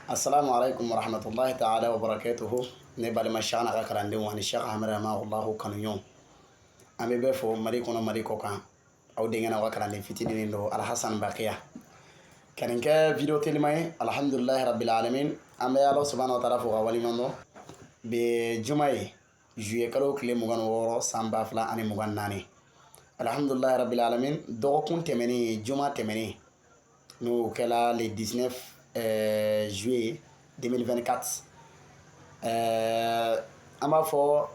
Assalamu alaikum warahmatullahi ta'ala wa barakatuhu. Ne balima shana ka kalandenw ani Sheikh Ahmed rahimahullahu kanuɲɔgɔnw. An bɛ bɛɛ fɔ Mali kɔnɔ Mali kɔ kan. Aw denkɛna wa kalanden fitinin don Alhasan Bakiya. Ka nin kɛ video telima ye alhamdulilahi rabbil alamin. An bɛ Ala subhanahu wa ta'ala fo ka waliɲuman dɔn. Bi juma ye juillet kalo tile 26 san 2024. Alhamdulilahi rabbil alamin. Dɔgɔkun tɛmɛnen juma tɛmɛnen n'o kɛla le 19 juillet 2024. An b'a fɔ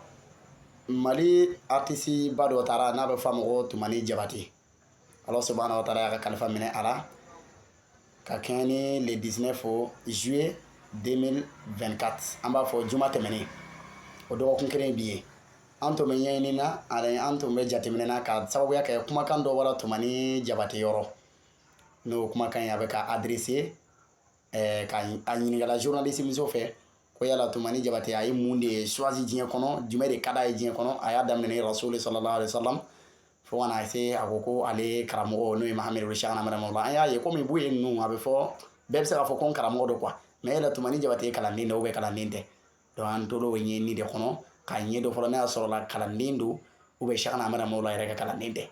Mali artiste ba dɔ taara n'a bɛ fɔ a ma ko Tumani Jabate. Allah subhanahu wa ta'ala y'a ka kalifa minɛ a la ka kɛɲɛ ni le 19 juillet 2024. An b'a fɔ juma tɛmɛnen o dɔgɔkun kelen bi ye. An tun bɛ ɲɛɲini na ani an tun bɛ jateminɛ na ka sababuya kɛ kumakan dɔ bɔra Tumani Jabate yɔrɔ. N'o kumakan a bɛ ka adressé ka a ɲininkala journaliste muso fɛ ko yala Tumani Jabate a ye mun de choisi diɲɛ kɔnɔ, jumɛn de ka d'a ye diɲɛ kɔnɔ. A y'a daminɛ ni Rasuli sallallahu alaihi wasallam fo ka na se a ko ko ale karamɔgɔ n'o ye Mahamadu Sheikh Ahmed rahimahullah. An y'a ye komi bu ye ninnu a bɛ fɔ bɛɛ bɛ se k'a fɔ ko n karamɔgɔ don quoi, mais yala Tumani Jabate ye kalanden de ou bien kalanden tɛ. Donc an tor'o ɲɛɲini de kɔnɔ k'a ɲɛ dɔ fɔlɔ n'a y'a sɔrɔla kalanden don ou bien Sheikh Ahmed rahimahullah yɛrɛ ka kalanden tɛ.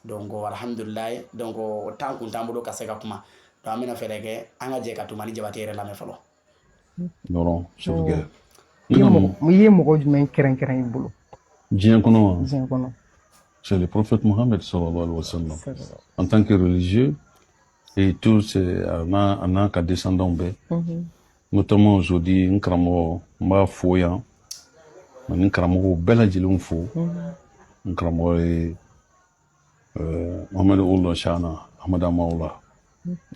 Donc alhamdulilahi, donc temps kun t'an bolo ka se ka kuma. Donc an bɛna fɛɛrɛ kɛ an ka jɛ ka Tumani Jabate yɛrɛ lamɛn fɔlɔ. Non, sauvegarde. I ye mɔgɔ jumɛn kɛrɛnkɛrɛn i bolo Diɲɛ kɔnɔ, diɲɛ kɔnɔ? c'est le prophète Mohammed sallallahu alayhi wa sallam. En tant que religieux, et tous en a qu'à descendants bɛɛ. Notamment aujourd'hui, n karamɔgɔ n b'a fo yan, n karamɔgɔw bɛɛ lajɛlen fo. N karamɔgɔ ye Mohamed Ould Chana Ahmad Amaoula.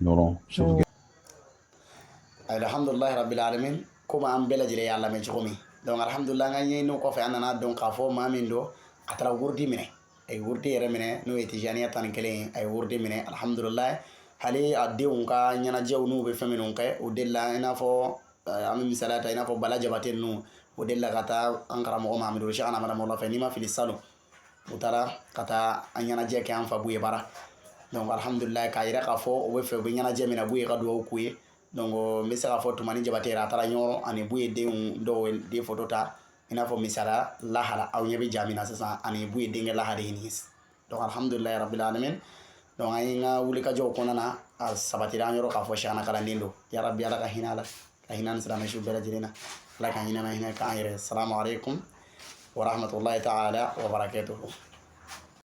Non, sauvegarde. Alhamdulilahi rabbil alamin. Komi an bɛɛ lajɛlen y'a lamɛn cogo min. Donc alhamdulilahi an ka ɲɛɲiniw kɔfɛ an nana dɔn k'a fɔ maa min don a taara wurudi minɛ. A ye wurudi yɛrɛ minɛ n'o ye Tijaniya 11 ye. A ye wurudi minɛ alhamdulilahi. Hali a denw ka ɲɛnajɛw n'u bɛ fɛn minnu kɛ o delila i n'a fɔ an bɛ misaliya ta i n'a fɔ Bala Jabate ninnu o delila ka taa an karamɔgɔ Mahamadu Sheikh Ahmed rahimahullah fɛ n'i ma fili salon u taara ka taa an ɲɛnajɛ kɛ an fa Buye Bara. Donc alhamdulilahi k'a yira k'a fɔ o bɛ fɛ u bɛ ɲɛnajɛ min na Buye ka duwawu k'u ye. Donc n bɛ se k'a fɔ Tumani Jabate yɛrɛ a taara ɲɔgɔn ani Buye denw dɔw den photo ta i n'a fɔ misaliya lahala aw ɲɛ bɛ jaa min na sisan ani Buye denkɛ laha de ye nin ye. Donc alhamdulilahi rabbil alamin. Donc an ye n ka wulikajɔw kɔnɔna na a sabatira an yɔrɔ k'a fɔ Cheikhna kalanden don. Ya Rabbi Ala ka hinɛ a la ka hinɛ ni silamɛsu bɛɛ lajɛlen na. Ala ka hinɛ na hinɛ k'an yɛrɛ. Salamu alaikum wa rahmatullahi ta'ala wa barakatuhu.